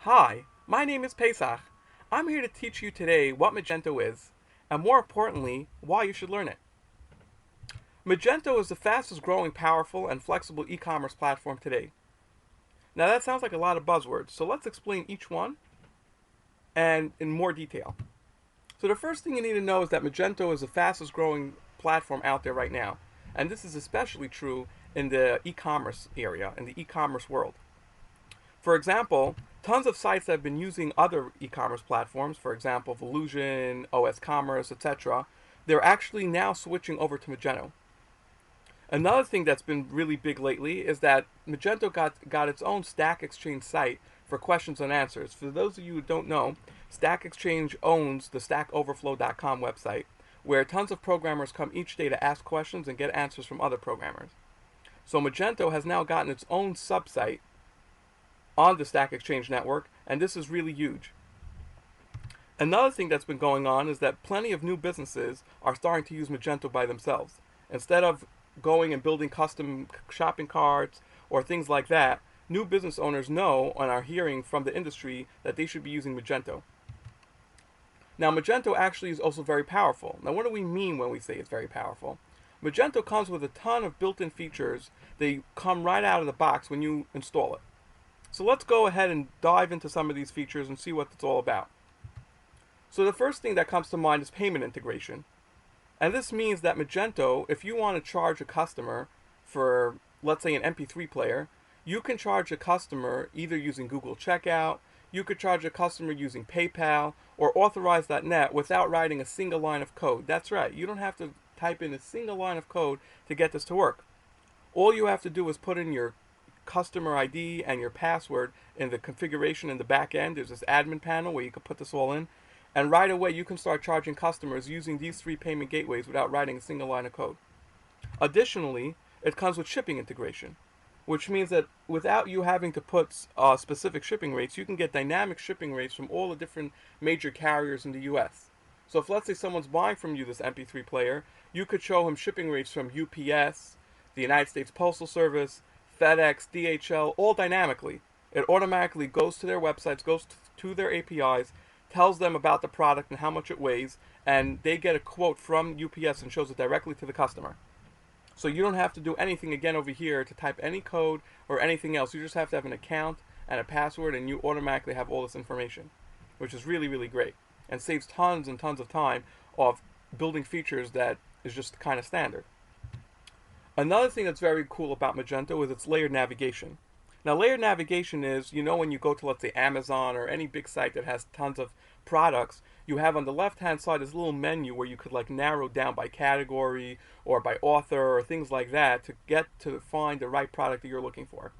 Hi, my name is Pesach. I'm here to teach you today what Magento is, and more importantly, why you should learn it. Magento is the fastest growing, powerful, and flexible e-commerce platform today. Now that sounds like a lot of buzzwords, so let's explain each one and in more detail. So the first thing you need to know is that Magento is the fastest growing platform out there right now, and this is especially true in the e-commerce area, in the e-commerce world. For example, tons of sites that have been using other e-commerce platforms, for example, Volusion, OS Commerce, etc., they're actually now switching over to Magento. Another thing that's been really big lately is that Magento got its own Stack Exchange site for questions and answers. For those of you who don't know, Stack Exchange owns the stackoverflow.com website, where tons of programmers come each day to ask questions and get answers from other programmers. So Magento has now gotten its own subsite on the Stack Exchange network, and this is really huge. Another thing that's been going on is that plenty of new businesses are starting to use Magento by themselves. Instead of going and building custom shopping carts or things like that, new business owners know and are hearing from the industry that they should be using Magento. Now, Magento actually is also very powerful. Now, what do we mean when we say it's very powerful? Magento comes with a ton of built-in features. They come right out of the box when you install it. So let's go ahead and dive into some of these features and see what it's all about. So the first thing that comes to mind is payment integration. And this means that Magento, if you want to charge a customer for, let's say, an MP3 player, you can charge a customer either using Google Checkout, you could charge a customer using PayPal, or Authorize.net without writing a single line of code. That's right, you don't have to type in a single line of code to get this to work. All you have to do is put in your customer ID and your password in the configuration in the back end. There's this admin panel where you can put this all in, and right away you can start charging customers using these three payment gateways without writing a single line of code. Additionally, it comes with shipping integration, which means that without you having to put specific shipping rates, you can get dynamic shipping rates from all the different major carriers in the US. So if, let's say, someone's buying from you this MP3 player, you could show him shipping rates from UPS, the United States Postal Service, FedEx, DHL, all dynamically. It automatically goes to their websites, goes to their APIs, tells them about the product and how much it weighs, and they get a quote from UPS and shows it directly to the customer. So you don't have to do anything again over here to type any code or anything else. You just have to have an account and a password, and you automatically have all this information, which is really, really great and saves tons and tons of time of building features that is just kind of standard. Another thing that's very cool about Magento is its layered navigation. Now, layered navigation is, when you go to, let's say, Amazon or any big site that has tons of products, you have on the left-hand side this little menu where you could narrow down by category or by author or things like that to get to find the right product that you're looking for.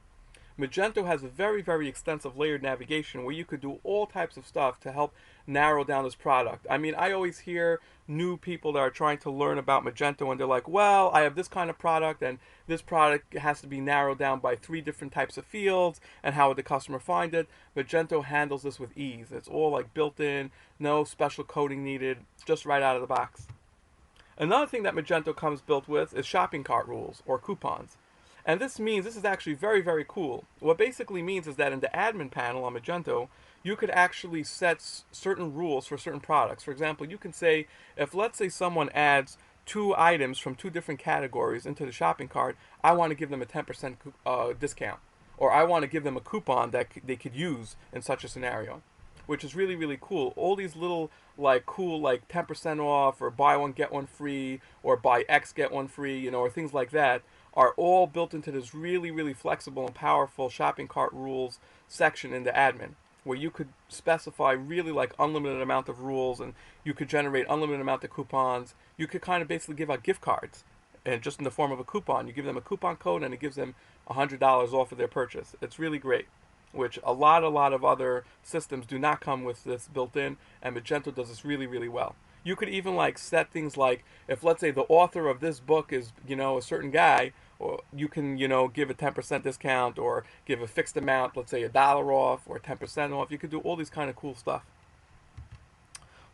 Magento has a very, very extensive layered navigation where you could do all types of stuff to help narrow down this product. I mean, I always hear new people that are trying to learn about Magento and they're like, well, I have this kind of product and this product has to be narrowed down by 3 different types of fields, and how would the customer find it? Magento handles this with ease. It's all built in, no special coding needed, just right out of the box. Another thing that Magento comes built with is shopping cart rules or coupons. And this is actually very, very cool. What basically means is that in the admin panel on Magento, you could actually set certain rules for certain products. For example, you can say, if, let's say, someone adds 2 items from 2 different categories into the shopping cart, I want to give them a 10% discount. Or I want to give them a coupon that they could use in such a scenario, which is really, really cool. All these little cool 10% off or buy one get one free or buy X get one free, or things like that are all built into this really, really flexible and powerful shopping cart rules section in the admin, where you could specify really unlimited amount of rules, and you could generate unlimited amount of coupons. You could kind of basically give out gift cards, and just in the form of a coupon. You give them a coupon code and it gives them $100 off of their purchase. It's really great, which a lot of other systems do not come with this built in, and Magento does this really, really well. You could even set things if, let's say, the author of this book is, a certain guy, or you can, give a 10% discount or give a fixed amount, let's say $1 off or 10% off. You could do all these kind of cool stuff.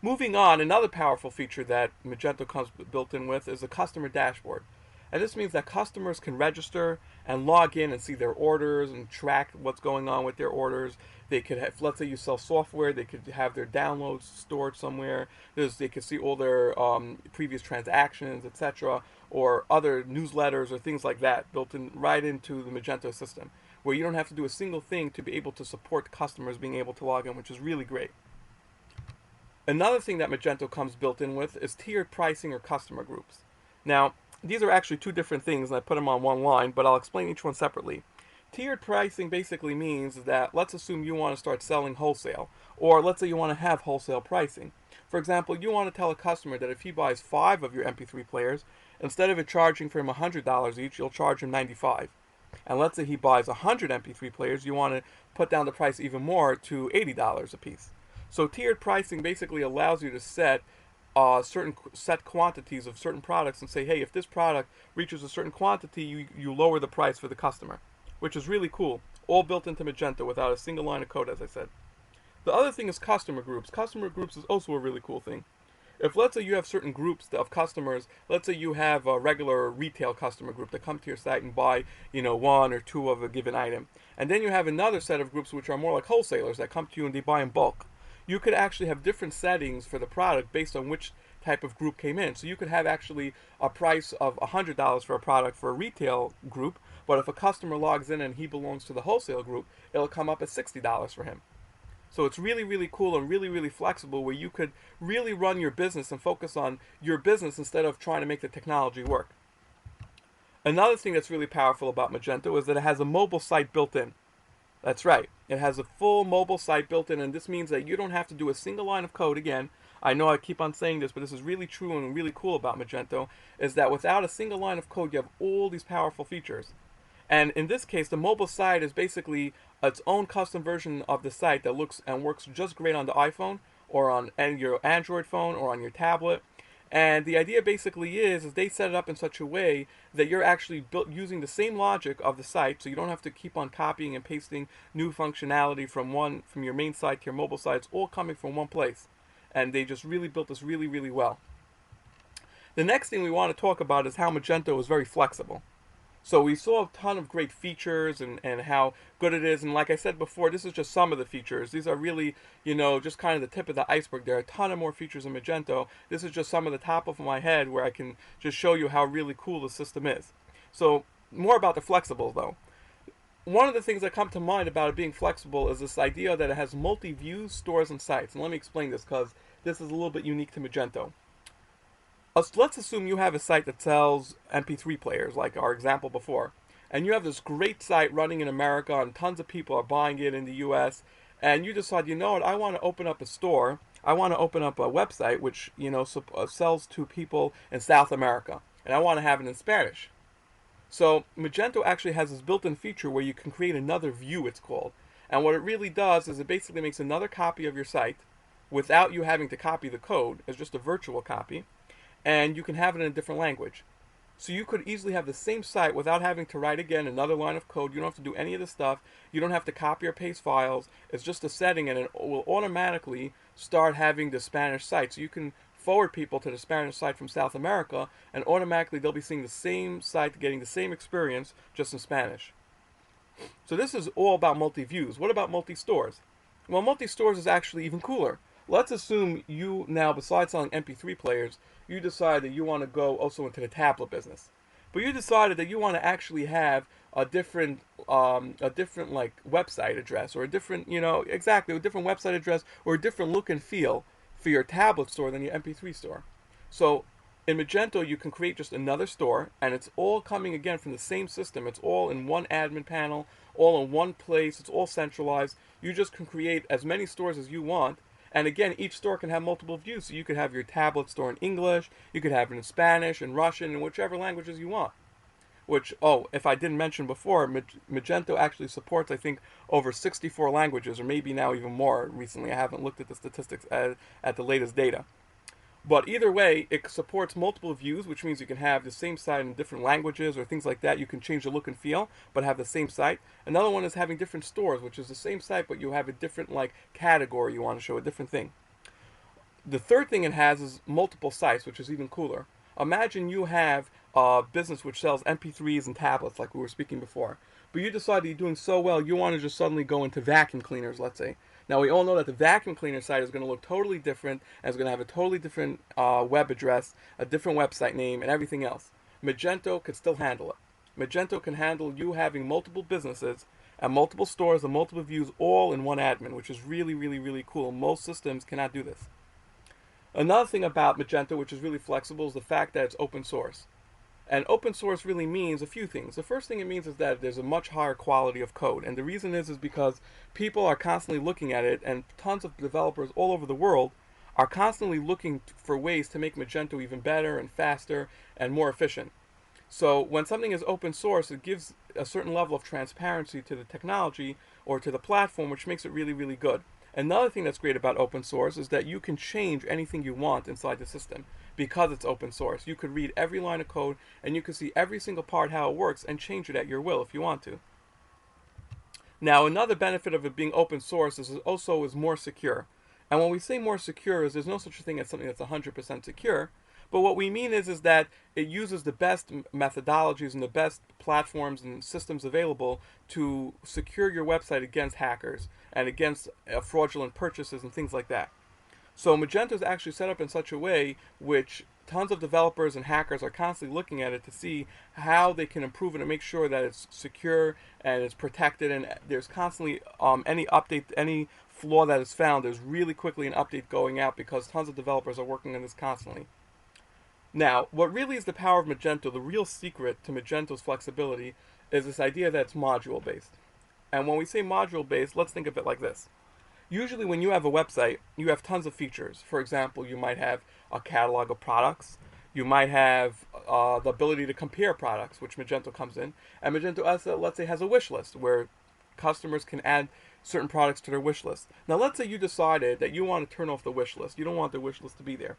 Moving on, another powerful feature that Magento comes built in with is a customer dashboard. And this means that customers can register and log in and see their orders and track what's going on with their orders. They could have, let's say you sell software, they could have their downloads stored somewhere. They could see all their previous transactions, etc., or other newsletters or things like that built in right into the Magento system, where you don't have to do a single thing to be able to support customers being able to log in, which is really great. Another thing that Magento comes built in with is tiered pricing or customer groups. Now, these are actually two different things, and I put them on one line, but I'll explain each one separately. Tiered pricing basically means that, let's assume you want to start selling wholesale, or let's say you want to have wholesale pricing. For example, you want to tell a customer that if he buys 5 of your MP3 players, instead of it charging for him $100 each, you'll charge him $95. And let's say he buys 100 MP3 players, you want to put down the price even more to $80 a piece. So tiered pricing basically allows you to set certain set quantities of certain products and say, hey, if this product reaches a certain quantity, you lower the price for the customer, which is really cool. All built into Magento without a single line of code, as I said. The other thing is customer groups. Customer groups is also a really cool thing. If, let's say, you have certain groups of customers, let's say you have a regular retail customer group that come to your site and buy, 1 or 2 of a given item. And then you have another set of groups which are more like wholesalers that come to you and they buy in bulk. You could actually have different settings for the product based on which type of group came in. So you could have actually a price of $100 for a product for a retail group, but if a customer logs in and he belongs to the wholesale group, it'll come up at $60 for him. So it's really, really cool and really, really flexible, where you could really run your business and focus on your business instead of trying to make the technology work. Another thing that's really powerful about Magento is that it has a mobile site built in. That's right. It has a full mobile site built in, and this means that you don't have to do a single line of code again. I know I keep on saying this, but this is really true and really cool about Magento, is that without a single line of code, you have all these powerful features. And in this case, the mobile site is basically its own custom version of the site that looks and works just great on the iPhone or on your Android phone or on your tablet. And the idea basically is they set it up in such a way that you're actually using the same logic of the site, so you don't have to keep on copying and pasting new functionality from your main site to your mobile site. It's all coming from one place. And they just really built this really, really well. The next thing we want to talk about is how Magento is very flexible. So we saw a ton of great features and how good it is. And like I said before, this is just some of the features. These are really, just kind of the tip of the iceberg. There are a ton of more features in Magento. This is just some of the top of my head where I can just show you how really cool the system is. So more about the flexible, though. One of the things that come to mind about it being flexible is this idea that it has multi-views, stores, and sites. And let me explain this, because this is a little bit unique to Magento. Let's assume you have a site that sells MP3 players, like our example before, and you have this great site running in America and tons of people are buying it in the US, and you decide, you know what, I want to open up a store, I want to open up a website which, sells to people in South America, and I want to have it in Spanish. So Magento actually has this built-in feature where you can create another view, it's called, and what it really does is it basically makes another copy of your site without you having to copy the code. It's just a virtual copy. And you can have it in a different language. So you could easily have the same site without having to write again another line of code. You don't have to do any of this stuff. You don't have to copy or paste files. It's just a setting, and it will automatically start having the Spanish site. So you can forward people to the Spanish site from South America, and automatically they'll be seeing the same site, getting the same experience, just in Spanish. So this is all about multi-views. What about multi-stores? Well, multi-stores is actually even cooler. Let's assume you now, besides selling MP3 players, you decide that you want to go also into the tablet business. But you decided that you want to actually have a different like website address, or a different, a different website address, or a different look and feel for your tablet store than your MP3 store. So in Magento, you can create just another store, and it's all coming again from the same system. It's all in one admin panel, all in one place. It's all centralized. You just can create as many stores as you want. And again, each store can have multiple views. So you could have your tablet store in English, you could have it in Spanish and Russian, and whichever languages you want. Which, if I didn't mention before, Magento actually supports, I think, over 64 languages, or maybe now even more recently. I haven't looked at the statistics at the latest data. But either way, it supports multiple views, which means you can have the same site in different languages or things like that. You can change the look and feel, but have the same site. Another one is having different stores, which is the same site, but you have a different category you want to show, a different thing. The third thing it has is multiple sites, which is even cooler. Imagine you have business which sells MP3s and tablets, like we were speaking before, but you decide that you're doing so well, you want to just suddenly go into vacuum cleaners, let's say. Now, we all know that the vacuum cleaner site is going to look totally different, and it's going to have a totally different web address, a different website name, and everything else. Magento could still handle it. Magento can handle you having multiple businesses and multiple stores and multiple views all in one admin, which is really, really, really cool. Most systems cannot do this. Another thing about Magento, which is really flexible, is the fact that it's open source. And open source really means a few things. The first thing it means is that there's a much higher quality of code. And the reason is because people are constantly looking at it, and tons of developers all over the world are constantly looking for ways to make Magento even better and faster and more efficient. So when something is open source, it gives a certain level of transparency to the technology or to the platform, which makes it really, really good. Another thing that's great about open source is that you can change anything you want inside the system because it's open source. You could read every line of code and you can see every single part how it works and change it at your will if you want to. Now, another benefit of it being open source is it also is more secure. And when we say more secure, is there's no such a thing as something that's 100% secure. But what we mean is that it uses the best methodologies and the best platforms and systems available to secure your website against hackers and against fraudulent purchases and things like that. So Magento is actually set up in such a way which tons of developers and hackers are constantly looking at it to see how they can improve it and make sure that it's secure and it's protected, and there's constantly any update, any flaw that is found, there's really quickly an update going out because tons of developers are working on this constantly. Now, what really is the power of Magento, the real secret to Magento's flexibility, is this idea that it's module-based. And when we say module-based, let's think of it like this. Usually when you have a website, you have tons of features. For example, you might have a catalog of products. You might have the ability to compare products, which Magento comes in. And Magento also, let's say, has a wish list where customers can add certain products to their wish list. Now, let's say you decided that you want to turn off the wish list. You don't want the wish list to be there.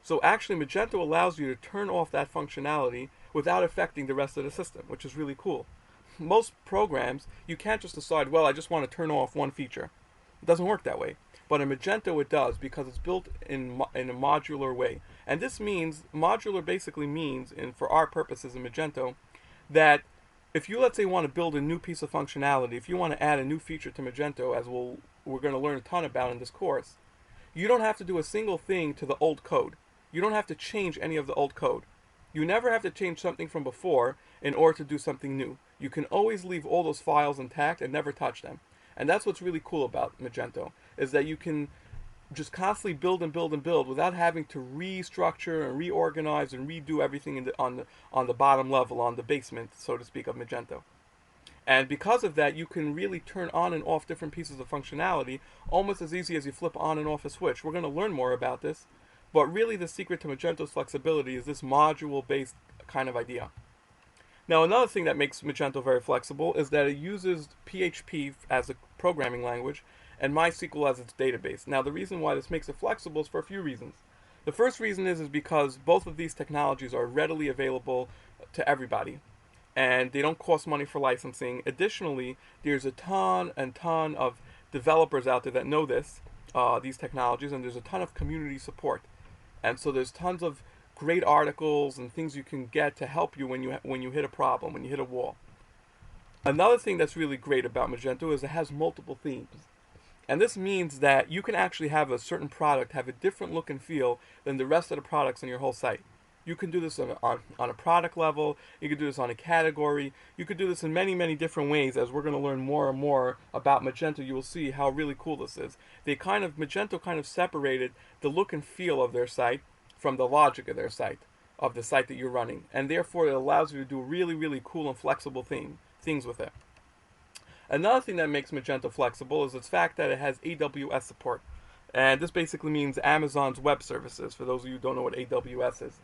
So actually, Magento allows you to turn off that functionality without affecting the rest of the system, which is really cool. Most programs, you can't just decide, well, I just want to turn off one feature. It doesn't work that way. But in Magento it does, because it's built in a modular way. And this means, modular basically means, and for our purposes in Magento, that if you, let's say, want to build a new piece of functionality, if you want to add a new feature to Magento, as we're going to learn a ton about in this course, you don't have to do a single thing to the old code. You don't have to change any of the old code. You never have to change something from before in order to do something new. You can always leave all those files intact and never touch them. And that's what's really cool about Magento, is that you can just constantly build and build and build without having to restructure and reorganize and redo everything on the bottom level, on the basement, so to speak, of Magento. And because of that, you can really turn on and off different pieces of functionality almost as easy as you flip on and off a switch. We're going to learn more about this. But really the secret to Magento's flexibility is this module-based kind of idea. Now, another thing that makes Magento very flexible is that it uses PHP as a programming language and MySQL as its database. Now, the reason why this makes it flexible is for a few reasons. The first reason is because both of these technologies are readily available to everybody, and they don't cost money for licensing. Additionally, there's a ton and ton of developers out there that know these technologies, and there's a ton of community support. And so there's tons of great articles and things you can get to help you when you hit a problem, when you hit a wall. Another thing that's really great about Magento is it has multiple themes. And this means that you can actually have a certain product have a different look and feel than the rest of the products on your whole site. You can do this on a product level, you can do this on a category, you could do this in many, many different ways. As we're going to learn more and more about Magento, you will see how really cool this is. Magento kind of separated the look and feel of their site from the logic of their site, of the site that you're running. And therefore it allows you to do really, really cool and flexible things with it. Another thing that makes Magento flexible is the fact that it has AWS support. And this basically means Amazon's Web Services, for those of you who don't know what AWS is.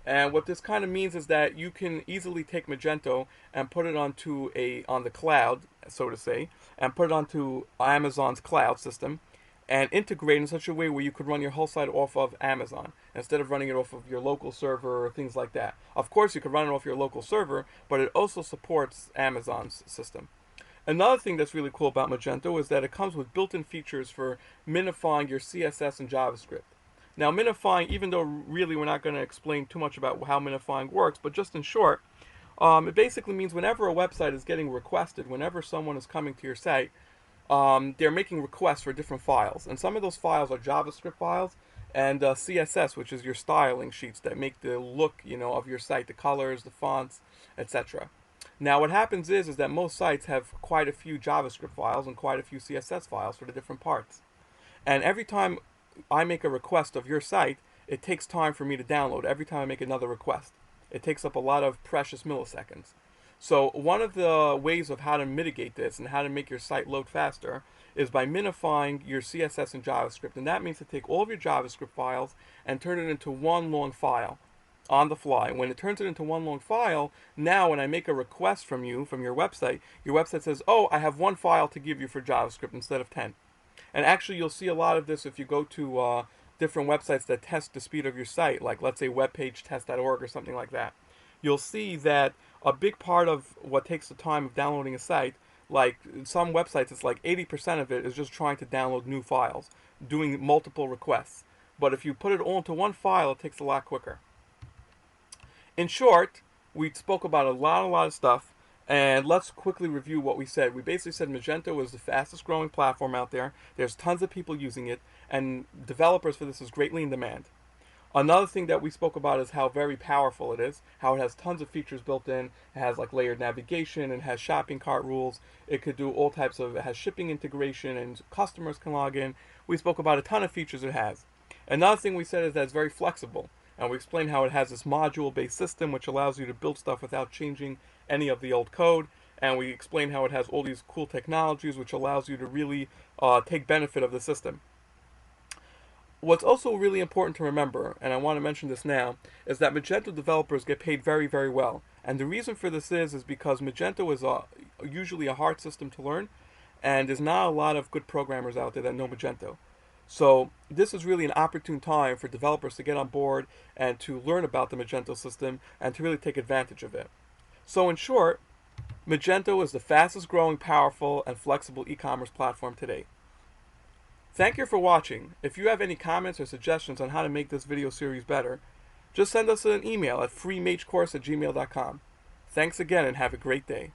And what this kind of means is that you can easily take Magento and put it on the cloud, so to say, and put it onto Amazon's cloud system and integrate in such a way where you could run your whole site off of Amazon instead of running it off of your local server or things like that. Of course, you could run it off your local server, but it also supports Amazon's system. Another thing that's really cool about Magento is that it comes with built-in features for minifying your CSS and JavaScript. Now, minifying, even though really we're not going to explain too much about how minifying works, but just in short, it basically means whenever a website is getting requested, whenever someone is coming to your site, they're making requests for different files. And some of those files are JavaScript files and CSS, which is your styling sheets that make the look, of your site, the colors, the fonts, etc. Now, what happens is that most sites have quite a few JavaScript files and quite a few CSS files for the different parts. And every time I make a request of your site, it takes time for me to download. Every time I make another request, it takes up a lot of precious milliseconds. So one of the ways of how to mitigate this and how to make your site load faster is by minifying your CSS and JavaScript. And that means to take all of your JavaScript files and turn it into one long file on the fly. When it turns it into one long file, now when I make a request from you, from your website says, oh, I have one file to give you for JavaScript instead of 10. And actually, you'll see a lot of this if you go to different websites that test the speed of your site, like let's say webpagetest.org or something like that. You'll see that a big part of what takes the time of downloading a site, like some websites, it's like 80% of it is just trying to download new files, doing multiple requests. But if you put it all into one file, it takes a lot quicker. In short, we spoke about a lot of stuff, and let's quickly review what we said. We basically said Magento is the fastest growing platform out there. There's tons of people using it, and developers for this is greatly in demand. Another thing that we spoke about is how very powerful it is, how it has tons of features built in. It has like layered navigation, and has shopping cart rules. It could do all types of, it has shipping integration, and customers can log in. We spoke about a ton of features it has. Another thing we said is that it's very flexible. And we explained how it has this module-based system which allows you to build stuff without changing any of the old code. And we explained how it has all these cool technologies which allows you to really take benefit of the system. What's also really important to remember, and I want to mention this now, is that Magento developers get paid very, very well. And the reason for this is because Magento is usually a hard system to learn, and there's not a lot of good programmers out there that know Magento. So this is really an opportune time for developers to get on board and to learn about the Magento system and to really take advantage of it. So in short, Magento is the fastest growing, powerful, and flexible e-commerce platform today. Thank you for watching. If you have any comments or suggestions on how to make this video series better, just send us an email at freemagecourse@gmail.com. Thanks again and have a great day.